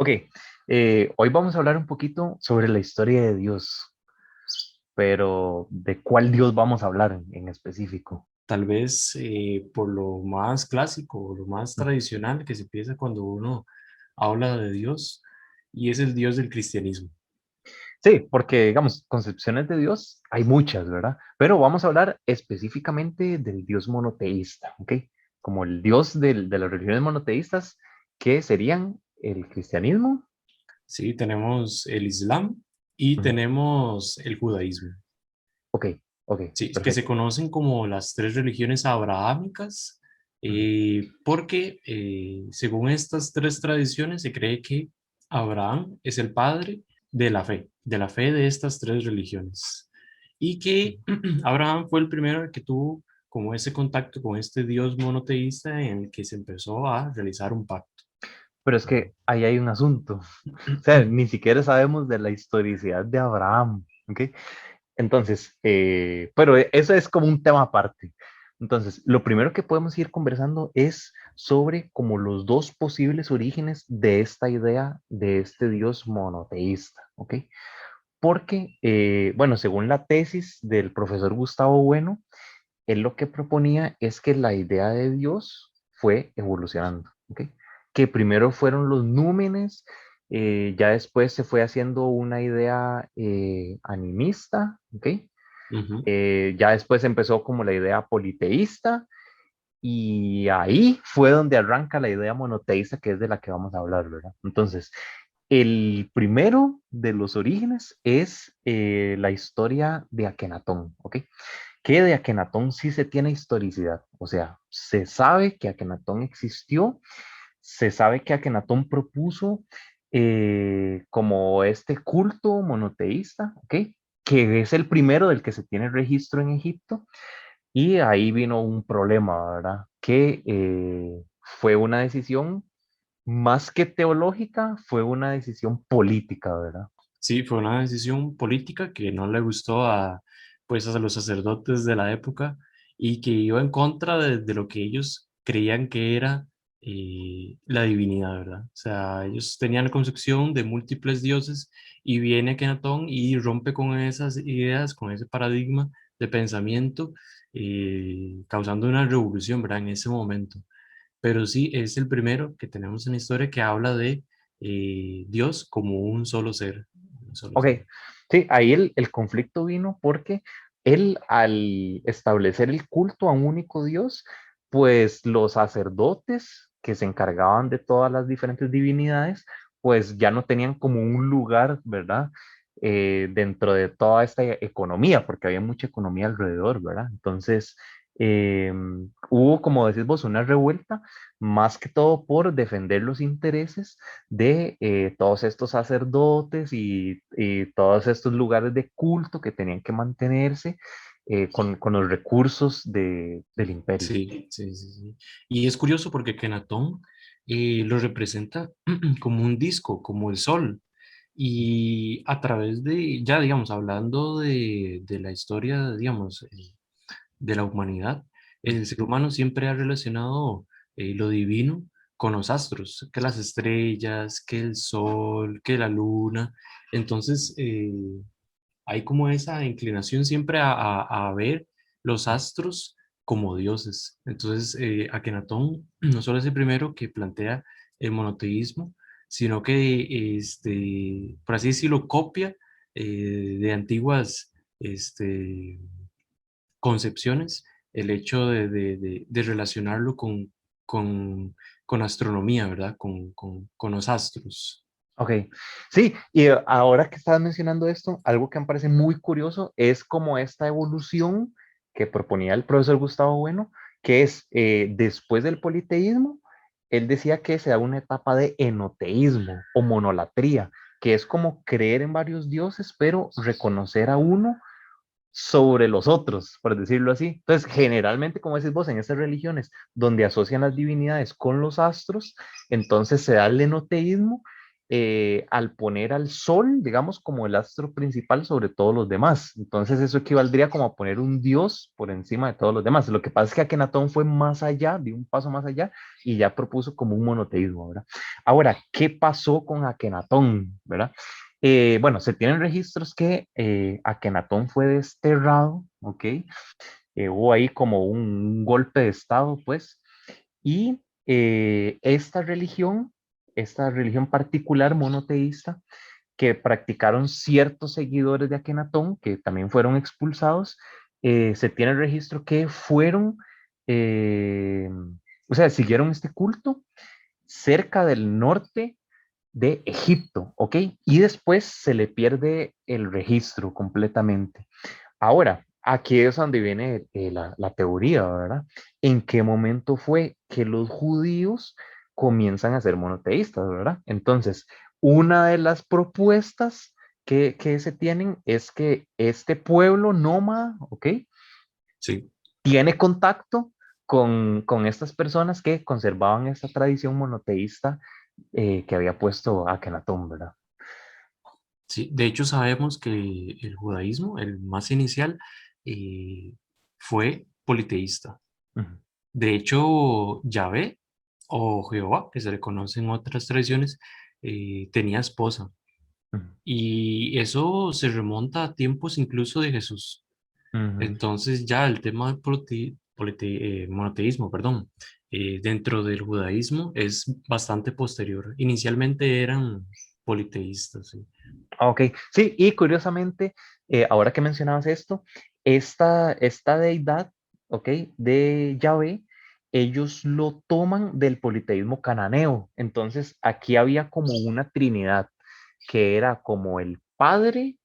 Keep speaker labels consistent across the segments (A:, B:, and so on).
A: Ok, hoy vamos a hablar un poquito sobre la historia de Dios, pero ¿de cuál Dios vamos a hablar en específico?
B: Tal vez por lo más clásico o lo más
A: Mm.
B: tradicional que se piensa cuando uno habla de Dios, y es el Dios del cristianismo.
A: Sí, porque digamos, concepciones de Dios hay muchas, ¿verdad? Pero vamos a hablar específicamente del Dios monoteísta, ¿ok? Como el Dios de las religiones monoteístas, que serían el cristianismo.
B: Sí, tenemos el Islam y
A: Ujú.
B: tenemos el judaísmo.
A: Ok, ok,
B: Sí, que se
A: perfecto.
B: conocen como las tres religiones abrahámicas,
A: Ujú.
B: porque según estas tres tradiciones se cree que Abraham es el padre de la fe de estas tres religiones. Y que Abraham fue el primero que tuvo como ese contacto con este Dios monoteísta en el que se empezó a realizar un pacto.
A: Pero es que ahí hay un asunto. O sea, ni siquiera sabemos de la historicidad de Abraham, ¿ok? Entonces, pero eso es como un tema aparte. Entonces, lo primero que podemos ir conversando es sobre como los dos posibles orígenes de esta idea de este Dios monoteísta, ¿ok? Porque, bueno, según la tesis del profesor Gustavo Bueno, él lo que proponía es que la idea de Dios fue evolucionando, ¿ok? Que primero fueron los númenes, ya después se fue haciendo una idea animista, ¿ok?
B: Ujú.
A: Ya después empezó como la idea politeísta y ahí fue donde arranca la idea monoteísta, que es de la que vamos a hablar, ¿verdad? Entonces, el primero de los orígenes es la historia de Akenatón, ¿ok? Que de Akenatón sí se tiene historicidad, o sea, se sabe que Akenatón existió, se sabe que Akenatón propuso como este culto monoteísta, ¿ok? Que es el primero del que se tiene registro en Egipto, y ahí vino un problema, ¿verdad? Que fue una decisión más que teológica, fue una decisión política, ¿verdad?
B: Sí, fue una decisión política que no le gustó pues, a los sacerdotes de la época y que iba en contra de lo que ellos creían que era la divinidad, ¿verdad? O sea, ellos tenían la concepción de múltiples dioses y viene Akenatón y rompe con esas ideas, con ese paradigma de pensamiento, causando una revolución, ¿verdad? En ese momento. Pero sí, es el primero que tenemos en la historia que habla de Dios como un solo ser. Un solo
A: Ok,
B: ser.
A: sí, ahí el conflicto vino porque él al establecer el culto a un único Dios, pues los sacerdotes que se encargaban de todas las diferentes divinidades, pues ya no tenían como un lugar, ¿verdad? Dentro de toda esta economía, porque había mucha economía alrededor, ¿verdad? Entonces, eh, hubo, como decís vos, una revuelta, más que todo por defender los intereses de todos estos sacerdotes y todos estos lugares de culto que tenían que mantenerse con los recursos del imperio.
B: Sí, sí, sí, sí. Y es curioso porque Kenatón lo representa como un disco, como el sol. Y a través de, ya digamos, hablando de la historia, digamos, de la humanidad, el ser humano siempre ha relacionado lo divino con los astros, que las estrellas, que el sol, que la luna. Entonces, hay como esa inclinación siempre a ver los astros como dioses. Entonces, Akenatón no solo es el primero que plantea el monoteísmo, sino que, por así decirlo, copia de antiguas concepciones el hecho de relacionarlo con, con astronomía, ¿verdad? Con los astros.
A: Ok, sí, y ahora que estás mencionando esto, algo que me parece muy curioso es como esta evolución que proponía el profesor Gustavo Bueno, que es después del politeísmo, él decía que se da una etapa de enoteísmo o monolatría, que es como creer en varios dioses, pero reconocer a uno sobre los otros, por decirlo así. Entonces, generalmente, como decís vos, en estas religiones donde asocian las divinidades con los astros, entonces se da el enoteísmo, al poner al sol, digamos, como el astro principal sobre todos los demás. Entonces eso equivaldría como a poner un dios por encima de todos los demás. Lo que pasa es que Akenatón fue más allá, dio un paso más allá y ya propuso como un monoteísmo, ¿verdad? Ahora, ¿qué pasó con Akenatón, verdad? Bueno, se tienen registros que Akenatón fue desterrado, ¿ok? Hubo ahí como un golpe de estado, pues, y esta religión particular monoteísta, que practicaron ciertos seguidores de Akenatón, que también fueron expulsados, se tiene el registro que fueron, eh, o sea, siguieron este culto cerca del norte de Egipto, ¿ok? Y después se le pierde el registro completamente. Ahora, aquí es donde viene la teoría, ¿verdad? ¿En qué momento fue que los judíos comienzan a ser monoteístas, ¿verdad? Entonces, una de las propuestas que se tienen es que este pueblo nómada, ¿ok?
B: Sí.
A: Tiene contacto con estas personas que conservaban esta tradición monoteísta que había puesto Akenatón, ¿verdad?
B: Sí, de hecho sabemos que el judaísmo, el más inicial, eh, fue politeísta.
A: Ujú,
B: De hecho, Yahvé o Jehová, que se le conoce en otras tradiciones, tenía esposa.
A: ujú,
B: Y eso se remonta a tiempos incluso de Jesús.
A: ujú.
B: Entonces ya el tema del monoteísmo, perdón, dentro del judaísmo es bastante posterior. Inicialmente eran politeístas, sí.
A: Ok, sí, y curiosamente, ahora que mencionabas esto, esta deidad, ok, de Yahvé, ellos lo toman del politeísmo cananeo. Entonces, aquí había como una trinidad, que era como el padre,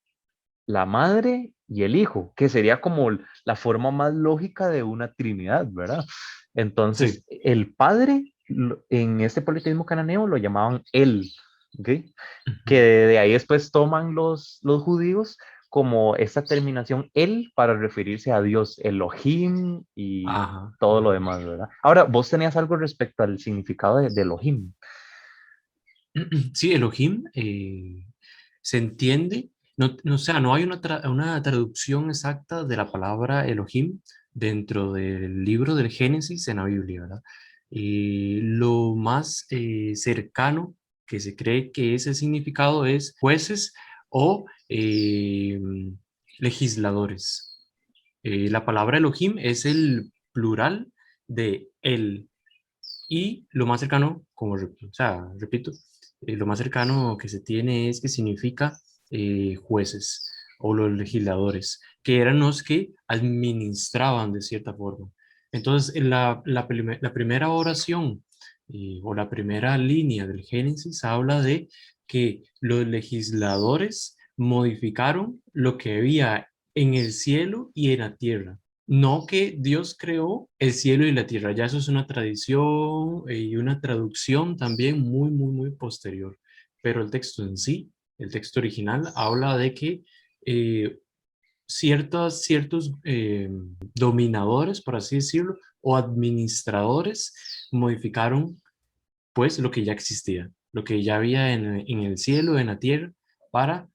A: la madre y el hijo, que sería como la forma más lógica de una trinidad, ¿verdad? Entonces,
B: Sí.
A: el padre en este politeísmo cananeo lo llamaban él, ¿ok? Que
B: Ujú.
A: de ahí después toman los judíos como esta terminación el para referirse a Dios, Elohim y
B: Ajá.
A: todo lo
B: Ajá.
A: demás, ¿verdad? Ahora, vos tenías algo respecto al significado de Elohim.
B: Sí, Elohim se entiende, o sea, no hay una traducción exacta de la palabra Elohim dentro del libro del Génesis en la Biblia, ¿verdad? Lo más cercano que se cree que ese significado es jueces o legisladores. La palabra Elohim es el plural de el. Y lo más cercano, o sea, repito, lo más cercano que se tiene es que significa jueces o los legisladores, que eran los que administraban de cierta forma. Entonces, en la primera oración o la primera línea del Génesis habla de que los legisladores modificaron lo que había en el cielo y en la tierra. No que Dios creó el cielo y la tierra, ya eso es una tradición y una traducción también muy, muy, muy posterior. Pero el texto en sí, el texto original, habla de que eh, ciertos dominadores, por así decirlo, o administradores modificaron pues lo que ya existía, lo que ya había en el cielo, en la tierra, para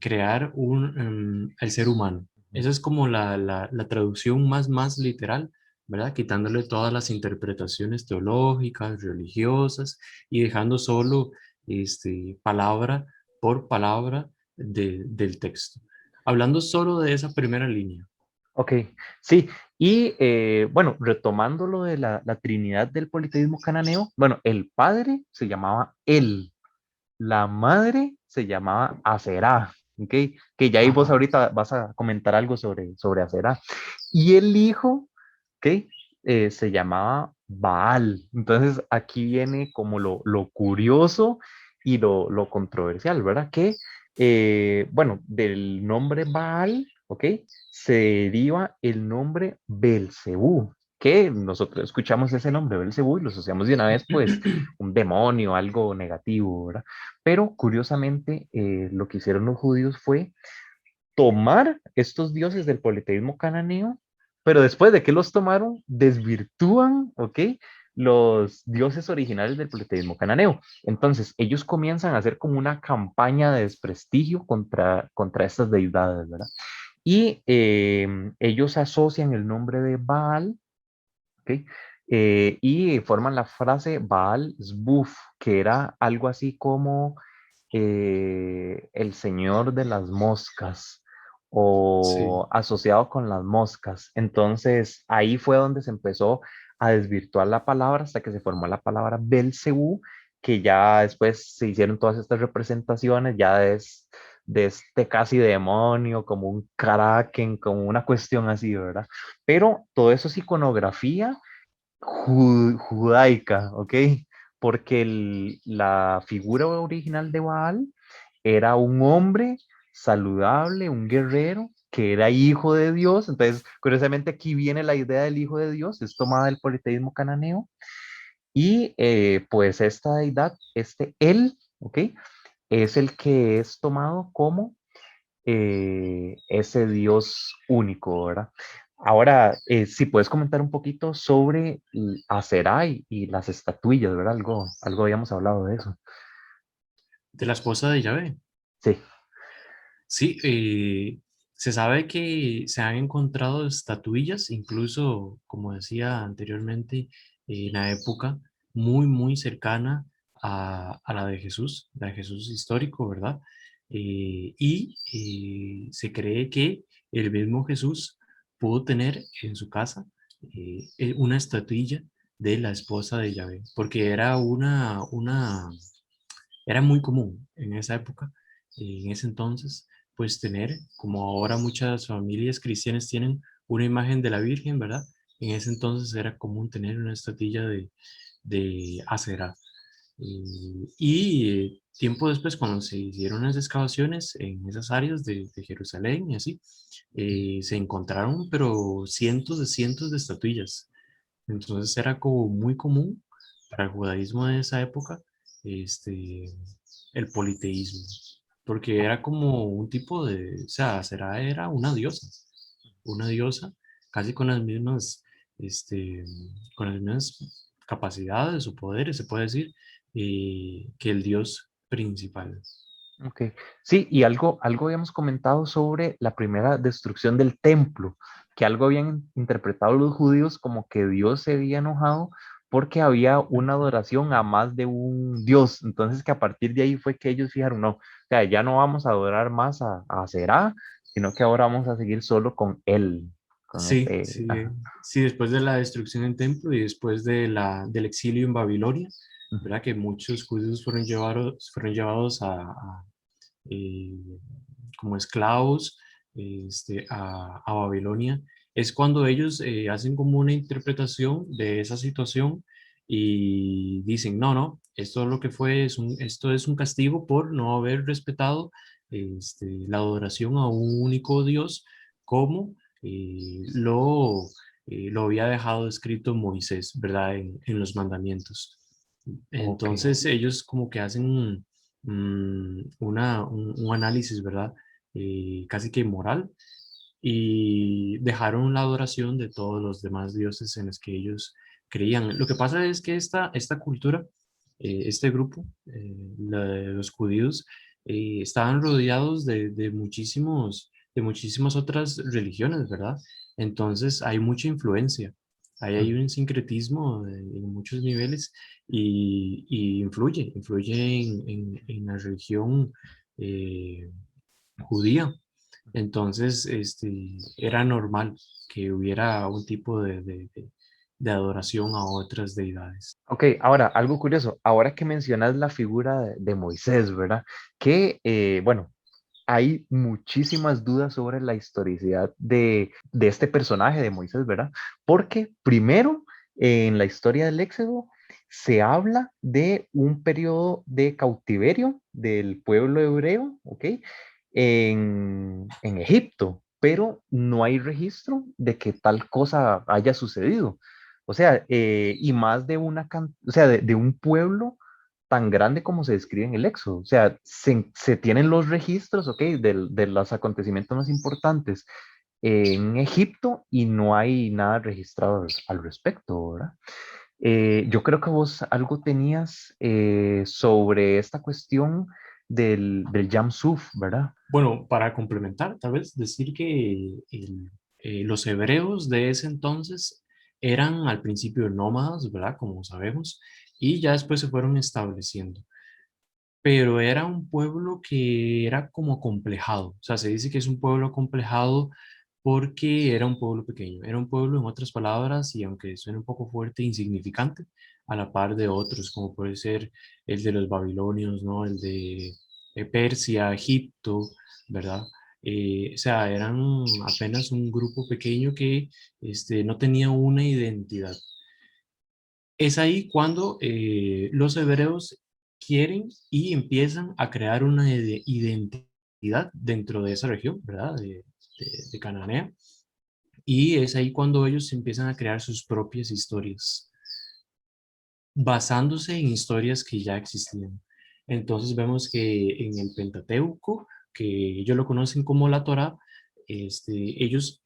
B: crear el ser humano. Esa es como la traducción más literal, ¿verdad? Quitándole todas las interpretaciones teológicas, religiosas y dejando solo palabra por palabra del texto. Hablando solo de esa primera línea.
A: Ok, sí, y bueno, retomando lo de la Trinidad del politeísmo cananeo, bueno, el padre se llamaba El, la madre se llamaba Aserá, ¿ok? Que ya ahí vos
B: Ajá.
A: ahorita vas a comentar algo sobre Aserá. Y el hijo, ¿ok? Se llamaba Baal. Entonces aquí viene como lo curioso y lo controversial, ¿verdad? Que, bueno, del nombre Baal, ¿ok? Se deriva el nombre Belcebú, que nosotros escuchamos ese nombre, Belcebú, y lo asociamos de una vez, pues, un demonio, algo negativo, ¿verdad? Pero curiosamente, lo que hicieron los judíos fue tomar estos dioses del politeísmo cananeo, pero después de que los tomaron, desvirtúan, ¿ok? los dioses originales del politeísmo cananeo. Entonces, ellos comienzan a hacer como una campaña de desprestigio contra estas deidades, ¿verdad? Y ellos asocian el nombre de Baal, ¿ok? Y forman la frase Baal Zbuf, que era algo así como el señor de las moscas
B: Sí,
A: o asociado con las moscas. Entonces ahí fue donde se empezó a desvirtuar la palabra hasta que se formó la palabra Belcebú, que ya después se hicieron todas estas representaciones, ya de este casi demonio, como un kraken, como una cuestión así, ¿verdad? Pero todo eso es iconografía judaica, ¿ok? Porque la figura original de Baal era un hombre saludable, un guerrero que era hijo de Dios. Entonces, curiosamente aquí viene la idea del hijo de Dios, es tomada del politeísmo cananeo. Y pues esta deidad, este él, ¿ok? Es el que es tomado como ese Dios único, ¿verdad? Ahora, si puedes comentar un poquito sobre Aserá y las estatuillas, ¿verdad? Algo habíamos hablado de eso.
B: de la esposa de Yahvé.
A: Sí.
B: Sí, se sabe que se han encontrado estatuillas, incluso, como decía anteriormente, en la época muy, muy cercana a la de Jesús histórico, ¿verdad? Se cree que el mismo Jesús pudo tener en su casa una estatuilla de la esposa de Yahvé, porque era muy común en esa época, en ese entonces, pues tener, como ahora muchas familias cristianas tienen una imagen de la Virgen, ¿verdad? En ese entonces era común tener una estatuilla de Aserá. Tiempo después, cuando se hicieron las excavaciones en esas áreas de Jerusalén y así, se encontraron, pero cientos de estatuillas. Entonces era como muy común para el judaísmo de esa época, este, el politeísmo, porque era como un tipo de, o sea, era una diosa casi con las mismas, este, con las mismas capacidades o poderes, se puede decir, que el dios principal.
A: Ok. Sí, y algo habíamos comentado sobre la primera destrucción del templo, que algo habían interpretado los judíos como que Dios se había enojado porque había una adoración a más de un Dios. Entonces que a partir de ahí fue que ellos fijaron, no, o sea, ya no vamos a adorar más a Será, sino que ahora vamos a seguir solo con él, con
B: Sí,
A: este.
B: sí,
A: Ajá.
B: sí, después de la destrucción del templo y después del exilio en Babilonia,
A: Ujú.
B: ¿verdad? Que muchos judíos fueron llevados eh, como esclavos a Babilonia. Es cuando ellos hacen como una interpretación de esa situación y dicen, no, no, esto lo que fue, esto es un castigo por no haber respetado la adoración a un único Dios como lo había dejado escrito Moisés, ¿verdad? En los mandamientos.
A: Ok.
B: Entonces ellos como que hacen un análisis, ¿verdad? Casi que moral y dejaron la adoración de todos los demás dioses en los que ellos creían. Lo que pasa es que esta cultura, este grupo, de los judíos, estaban rodeados de muchísimas otras religiones, ¿verdad? Entonces hay mucha influencia. Ahí hay
A: Ujú.
B: un sincretismo en muchos niveles y influye en la religión eh, judía. Entonces, era normal que hubiera un tipo de adoración a otras deidades.
A: Ok, ahora, algo curioso, ahora que mencionas la figura de Moisés, ¿verdad? Que, bueno, hay muchísimas dudas sobre la historicidad de este personaje de Moisés, ¿verdad? Porque primero, en la historia del Éxodo, se habla de un periodo de cautiverio del pueblo hebreo, ¿ok? En Egipto, pero no hay registro de que tal cosa haya sucedido. O sea, y más de o sea, de un pueblo tan grande como se describe en el Éxodo. O sea, se tienen los registros, ¿ok? De los acontecimientos más importantes en Egipto y no hay nada registrado al respecto, ¿verdad? Yo creo que vos algo tenías sobre esta cuestión del Yam Suf, ¿verdad?
B: Bueno, para complementar, tal vez decir que los hebreos de ese entonces eran al principio nómadas, ¿verdad? Como sabemos, y ya después se fueron estableciendo. Pero era un pueblo que era como complejado. O sea, se dice que es un pueblo complejado porque era un pueblo pequeño. Era un pueblo, en otras palabras, y aunque suene un poco fuerte, insignificante, a la par de otros, como puede ser el de los babilonios, ¿no? El de Persia, Egipto, ¿verdad? O sea, eran apenas un grupo pequeño que no tenía una identidad. Es ahí cuando los hebreos quieren y empiezan a crear una identidad dentro de esa región, ¿verdad? De Cananea. Y es ahí cuando ellos empiezan a crear sus propias historias, basándose en historias que ya existían. Entonces vemos que en el Pentateuco, que ellos lo conocen como la Torá, ellos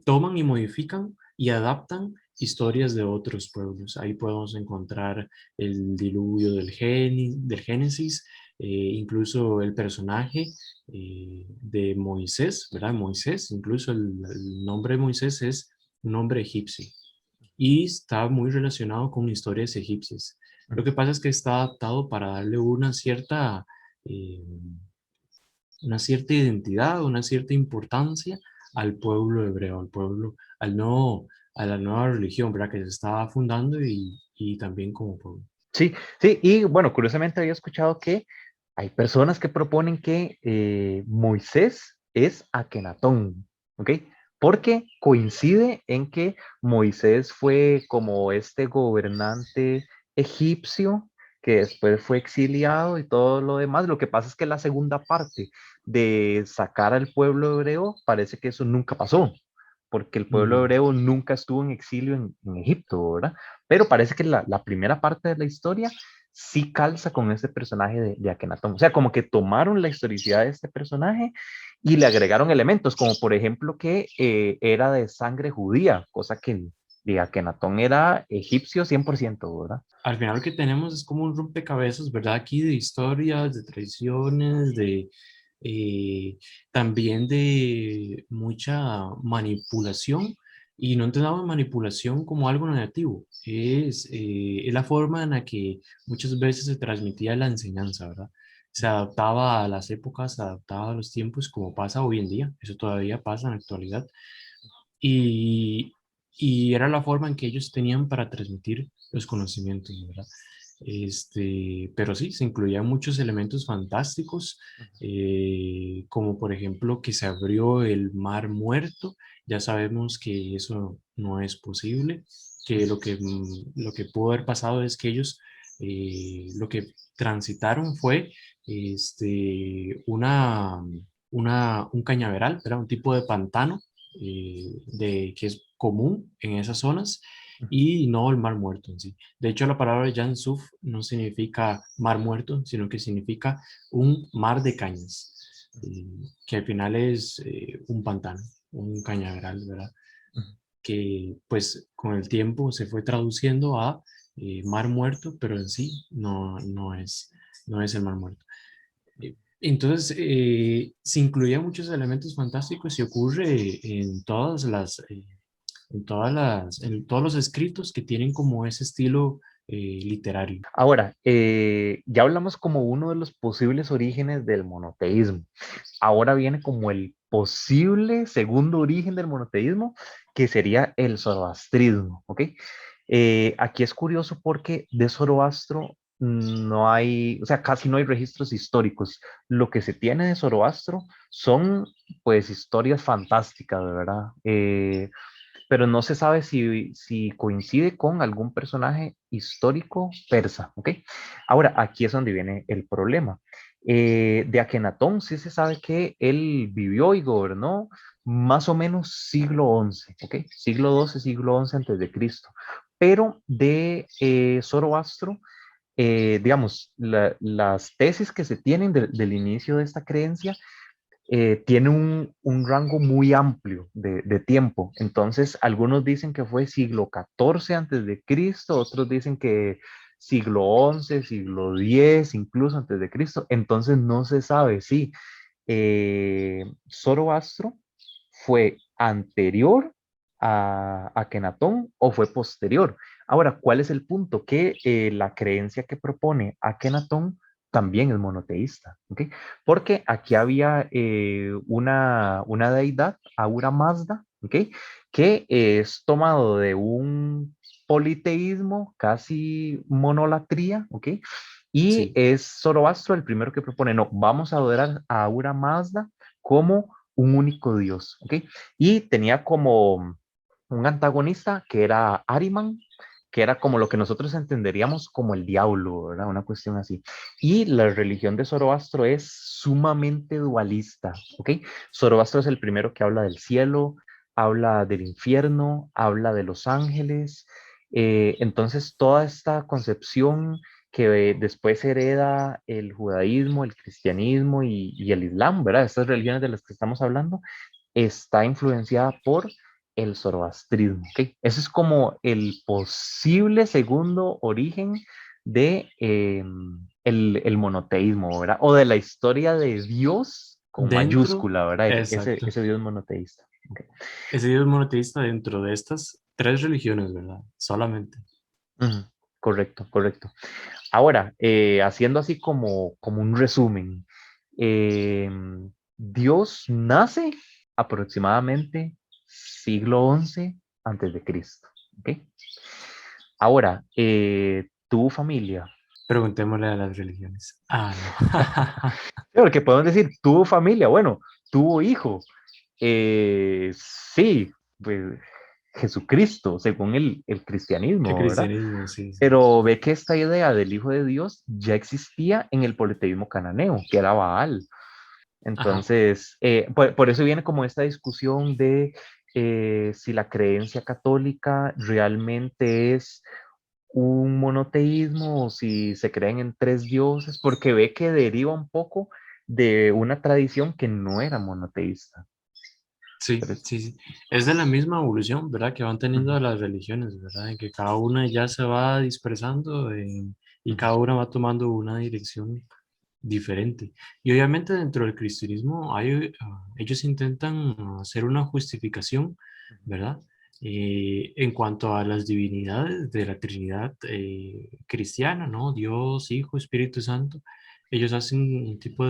B: toman y modifican y adaptan historias de otros pueblos. Ahí podemos encontrar el diluvio del Génesis, incluso el personaje de Moisés, ¿verdad? Moisés, incluso el nombre de Moisés es un nombre egipcio y está muy relacionado con historias egipcias. Lo que pasa es que está adaptado para darle eh, una cierta identidad, una cierta importancia al pueblo hebreo, al pueblo, a la nueva religión, ¿verdad? Que se estaba fundando y también como pueblo.
A: Sí, sí, y bueno, curiosamente había escuchado que hay personas que proponen que Moisés es Akenatón, ¿ok? Porque coincide en que Moisés fue como este gobernante egipcio que después fue exiliado y todo lo demás. Lo que pasa es que la segunda parte de sacar al pueblo hebreo parece que eso nunca pasó, porque el pueblo
B: Mm.
A: hebreo nunca estuvo en exilio en Egipto, ¿verdad? Pero parece que la primera parte de la historia sí calza con ese personaje de Akenatón. O sea, como que tomaron la historicidad de este personaje y le agregaron elementos, como por ejemplo que era de sangre judía, cosa que de Akenatón era egipcio 100%, ¿verdad?
B: Al final lo que tenemos es como un rompecabezas, ¿verdad? Aquí de historias, de tradiciones, eh, también de mucha manipulación. Y no entendamos manipulación como algo negativo, es la forma en la que muchas veces se transmitía la enseñanza, ¿verdad? Se adaptaba a las épocas, se adaptaba a los tiempos, como pasa hoy en día, eso todavía pasa en la actualidad y, y era la forma en que ellos tenían para transmitir los conocimientos, ¿verdad? Pero sí, se incluían muchos elementos fantásticos, como por ejemplo que se abrió el mar muerto. Ya sabemos que eso no es posible, que lo que pudo haber pasado es que ellos lo que transitaron fue un cañaveral, era un tipo de pantano que es común en esas zonas y no el mar muerto en sí. De hecho, la palabra Jan Suf no significa mar muerto, sino que significa un mar de cañas, que al final es un pantano, un cañaveral, ¿verdad? Que pues con el tiempo se fue traduciendo a mar muerto, pero en sí no es el mar muerto. Entonces, se incluían muchos elementos fantásticos y ocurre en todos los escritos que tienen como ese estilo literario.
A: Ahora, ya hablamos como uno de los posibles orígenes del monoteísmo. Ahora viene como el posible segundo origen del monoteísmo, que sería el zoroastrismo, ¿ok? Aquí es curioso porque de Zoroastro no hay, o sea, casi no hay registros históricos. Lo que se tiene de Zoroastro son, pues, historias fantásticas, de verdad. Pero no se sabe si coincide con algún personaje histórico persa, ¿ok? Ahora, aquí es donde viene el problema. De Akenatón sí se sabe que él vivió y gobernó más o menos siglo XI, ¿ok? Siglo XII, siglo XI antes de Cristo. Pero de Zoroastro, digamos, las tesis que se tienen del inicio de esta creencia tiene un rango muy amplio de tiempo. Entonces, algunos dicen que fue siglo XIV antes de Cristo, otros dicen que siglo XI, siglo X, incluso antes de Cristo. Entonces, no se sabe si Zoroastro fue anterior a Akenatón o fue posterior. Ahora, ¿cuál es el punto? Que la creencia que propone Akenatón también es monoteísta, ¿ok? Porque aquí había una deidad, Ahura Mazda, ¿ok? Que es tomado de un politeísmo, casi monolatría, ¿ok? Y
B: Sí,
A: es Zoroastro el primero que propone, no, vamos a adorar a Ahura Mazda como un único Dios, ¿ok? Y tenía como un antagonista que era Ariman, que era como lo que nosotros entenderíamos como el diablo, ¿verdad? Una cuestión así. Y la religión de Zoroastro es sumamente dualista, ¿ok? Zoroastro es el primero que habla del cielo, habla del infierno, habla de los ángeles. Entonces, toda esta concepción que después hereda el judaísmo, el cristianismo y el islam, ¿verdad? Estas religiones de las que estamos hablando, está influenciada por el zoroastrismo, ¿ok? Ese es como el posible segundo origen de el monoteísmo, ¿verdad? O de la historia de Dios con
B: dentro,
A: mayúscula, ¿verdad?
B: exacto.
A: Ese Dios monoteísta. ¿Ok?
B: Ese Dios monoteísta dentro de estas tres religiones, ¿verdad? Solamente.
A: Ujú, correcto, correcto. Ahora, haciendo así como un resumen, eh, Dios nace aproximadamente siglo XI antes de Cristo. ¿Ok? Ahora, tu familia.
B: Preguntémosle a las religiones. Ah, no.
A: Porque podemos decir, tuvo familia, bueno, tuvo hijo. Sí, pues Jesucristo, según el
B: El
A: cristianismo, ¿verdad?
B: cristianismo, sí, sí.
A: Pero ve que esta idea del Hijo de Dios ya existía en el politeísmo cananeo, que era Baal.
B: Ajá.
A: Entonces, por eso viene como esta discusión de si la creencia católica realmente es un monoteísmo o si se creen en tres dioses, porque ve que deriva un poco de una tradición que no era monoteísta.
B: Sí,
A: Pero
B: sí, sí. Es de la misma evolución, ¿verdad? Que van teniendo
A: ujú,
B: las religiones, ¿verdad? En que cada una ya se va dispersando y
A: ujú,
B: cada una va tomando una dirección diferente. Y obviamente dentro del cristianismo ellos intentan hacer una justificación, ¿verdad? En cuanto a las divinidades de la Trinidad cristiana, ¿no? Dios, Hijo, Espíritu Santo. Ellos hacen un tipo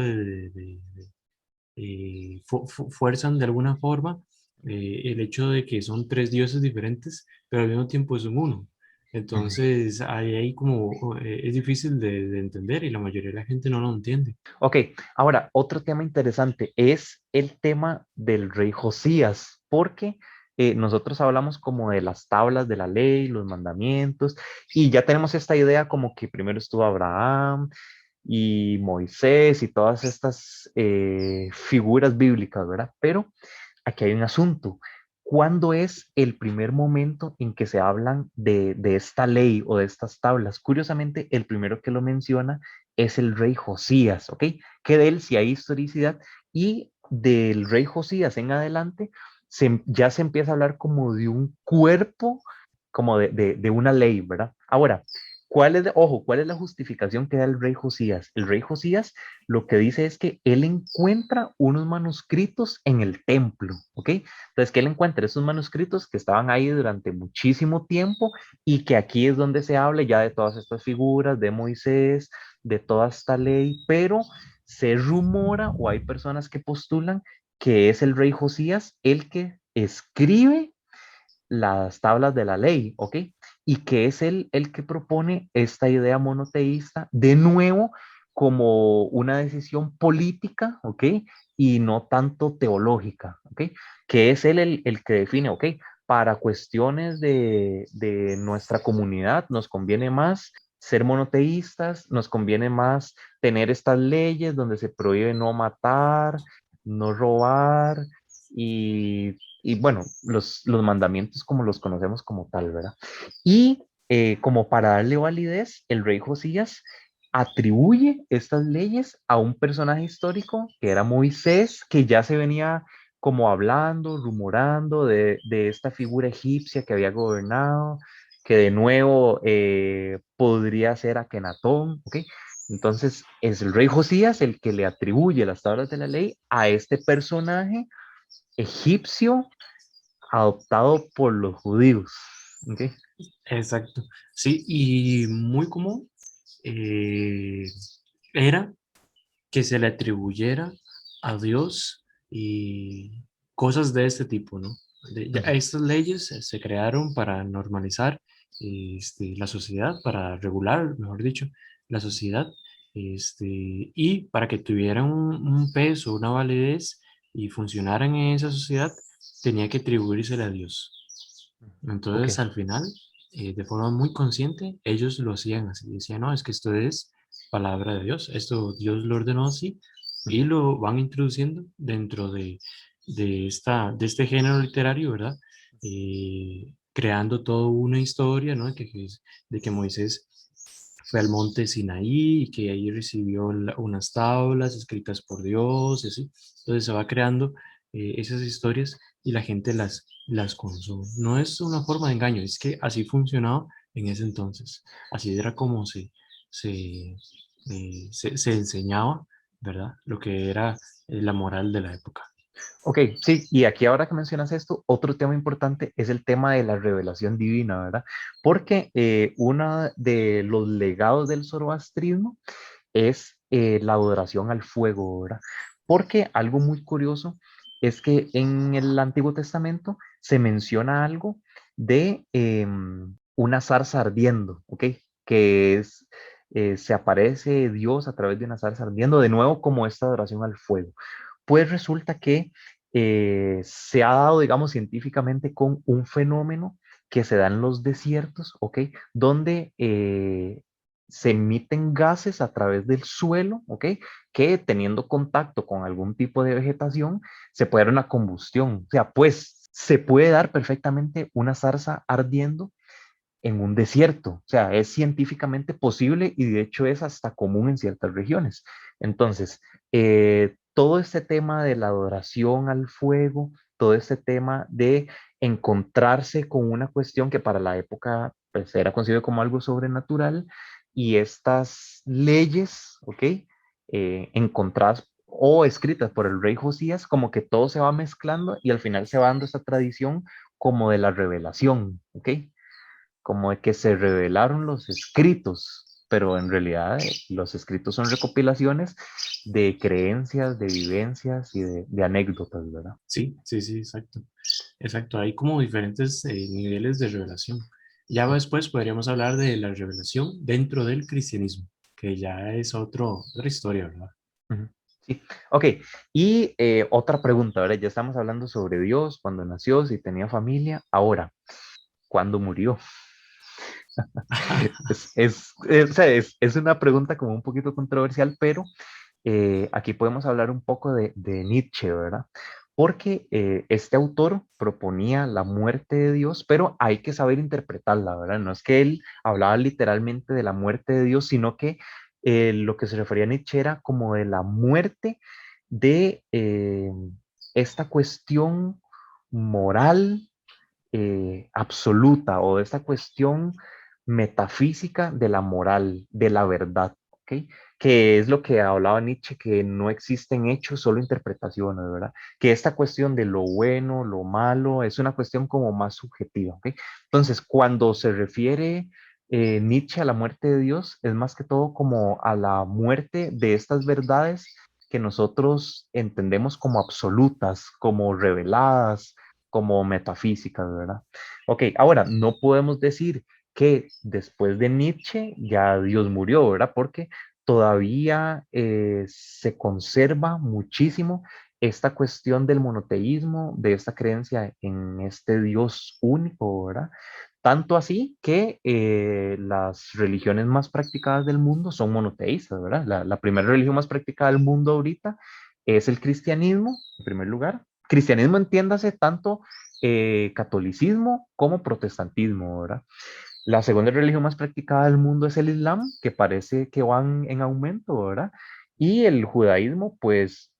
B: fuerzan de alguna forma el hecho de que son tres dioses diferentes, pero al mismo tiempo son uno.
A: ujú.
B: Entonces, ahí como es difícil de entender y la mayoría de la gente no lo entiende.
A: Ok, ahora otro tema interesante es el tema del rey Josías, porque nosotros hablamos como de las tablas de la ley, los mandamientos, y ya tenemos esta idea como que primero estuvo Abraham y Moisés y todas estas figuras bíblicas, ¿verdad? Pero aquí hay un asunto. ¿Cuándo es el primer momento en que se hablan de esta ley o de estas tablas? Curiosamente, el primero que lo menciona es el rey Josías, ¿ok? Que de él sí hay historicidad y del rey Josías en adelante ya se empieza a hablar como de un cuerpo, como de una ley, ¿verdad? Ahora, ojo, ¿cuál es la justificación que da el rey Josías? El rey Josías lo que dice es que él encuentra unos manuscritos en el templo, ¿ok? Entonces, que él encuentra esos manuscritos que estaban ahí durante muchísimo tiempo y que aquí es donde se habla ya de todas estas figuras, de Moisés, de toda esta ley, pero se rumora o hay personas que postulan que es el rey Josías el que escribe las tablas de la ley, ¿ok? Y que es él el que propone esta idea monoteísta de nuevo como una decisión política, ¿ok? Y no tanto teológica, ¿ok? Que es él el que define, ¿ok? Para cuestiones de nuestra comunidad nos conviene más ser monoteístas, nos conviene más tener estas leyes donde se prohíbe no matar, no robar y bueno, los mandamientos como los conocemos como tal, ¿verdad? Y como para darle validez, el rey Josías atribuye estas leyes a un personaje histórico que era Moisés, que ya se venía como hablando, rumorando de esta figura egipcia que había gobernado, que de nuevo podría ser Akenatón, ¿ok? Entonces es el rey Josías el que le atribuye las tablas de la ley a este personaje egipcio adoptado por los judíos, ¿ok?
B: Exacto. Sí, y muy común eh, era que se le atribuyera a Dios y cosas de este tipo, ¿no?
A: Ujú.
B: Estas leyes se crearon para normalizar la sociedad, para regular, mejor dicho, la sociedad, y para que tuvieran un peso, una validez y funcionaran en esa sociedad, tenía que atribuírsele a Dios.
A: Ok.
B: Entonces, al final, de forma muy consciente, ellos lo hacían así. Decían, no, es que esto es palabra de Dios, esto Dios lo ordenó así, y
A: Ujú.
B: lo van introduciendo dentro de este género literario, ¿verdad? Creando toda una historia, ¿no? De que Moisés fue al monte Sinaí y que ahí recibió unas tablas escritas por Dios, y así. Entonces se va creando esas historias y la gente las consume. No es una forma de engaño, es que así funcionaba en ese entonces. Así era como se, se enseñaba, ¿verdad? Lo que era la moral de la época.
A: Ok, sí, y aquí ahora que mencionas esto, otro tema importante es el tema de la revelación divina, ¿verdad? Porque uno de los legados del zoroastrismo es la adoración al fuego, ¿verdad? Porque algo muy curioso es que en el Antiguo Testamento se menciona algo de una zarza ardiendo, ¿ok? Que es, se aparece Dios a través de una zarza ardiendo, de nuevo como esta adoración al fuego. Pues resulta que se ha dado, digamos, científicamente con un fenómeno que se da en los desiertos, ¿ok? Donde se emiten gases a través del suelo, ¿ok? Que teniendo contacto con algún tipo de vegetación, se puede dar una combustión. O sea, pues se puede dar perfectamente una zarza ardiendo en un desierto. O sea, es científicamente posible y de hecho es hasta común en ciertas regiones. Entonces, todo este tema de la adoración al fuego, todo este tema de encontrarse con una cuestión que para la época pues, era considerado como algo sobrenatural y estas leyes, ¿ok? Encontradas o escritas por el rey Josías, como que todo se va mezclando y al final se va dando esta tradición como de la revelación, ¿ok? Como de que se revelaron los escritos, pero en realidad los escritos son recopilaciones de creencias, de vivencias y de anécdotas, ¿verdad?
B: Sí, sí, sí, exacto. Exacto, hay como diferentes niveles de revelación. Ya
A: Ujú,
B: después podríamos hablar de la revelación dentro del cristianismo, que ya es otra historia, ¿verdad?
A: ujú. Sí, ok. Y otra pregunta, ¿verdad? Ya estamos hablando sobre Dios, cuando nació, si tenía familia. Ahora, ¿cuándo murió? O sea, es una pregunta como un poquito controversial, pero aquí podemos hablar un poco de Nietzsche, ¿verdad? Porque este autor proponía la muerte de Dios, pero hay que saber interpretarla, ¿verdad? No es que él hablaba literalmente de la muerte de Dios, sino que lo que se refería a Nietzsche era como de la muerte de esta cuestión moral absoluta o de esta cuestión metafísica de la moral, de la verdad, ¿ok? Que es lo que hablaba Nietzsche, que no existen hechos, solo interpretaciones, ¿verdad? Que esta cuestión de lo bueno, lo malo, es una cuestión como más subjetiva, ¿ok? Entonces, cuando se refiere Nietzsche a la muerte de Dios, es más que todo como a la muerte de estas verdades que nosotros entendemos como absolutas, como reveladas, como metafísicas, ¿verdad? Ok, ahora, no podemos decir que después de Nietzsche ya Dios murió, ¿verdad? Porque todavía se conserva muchísimo esta cuestión del monoteísmo, de esta creencia en este Dios único, ¿verdad? Tanto así que las religiones más practicadas del mundo son monoteístas, ¿verdad? La primera religión más practicada del mundo ahorita es el cristianismo, en primer lugar. Cristianismo entiéndase tanto catolicismo como protestantismo, ¿verdad? La segunda religión más practicada del mundo es el Islam, que parece que van en aumento, ¿verdad? Y el judaísmo, pues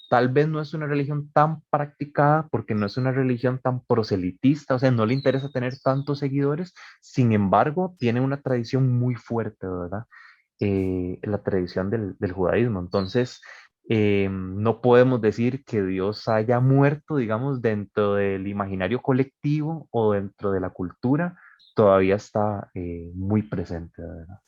A: tal vez no es una religión tan practicada porque no es una religión tan proselitista, o sea, no le interesa tener tantos seguidores, sin embargo, tiene una tradición muy fuerte, ¿verdad? La tradición del judaísmo. Entonces, no podemos decir que Dios haya muerto, digamos, dentro del imaginario colectivo o dentro de la cultura, todavía está muy presente, ¿verdad?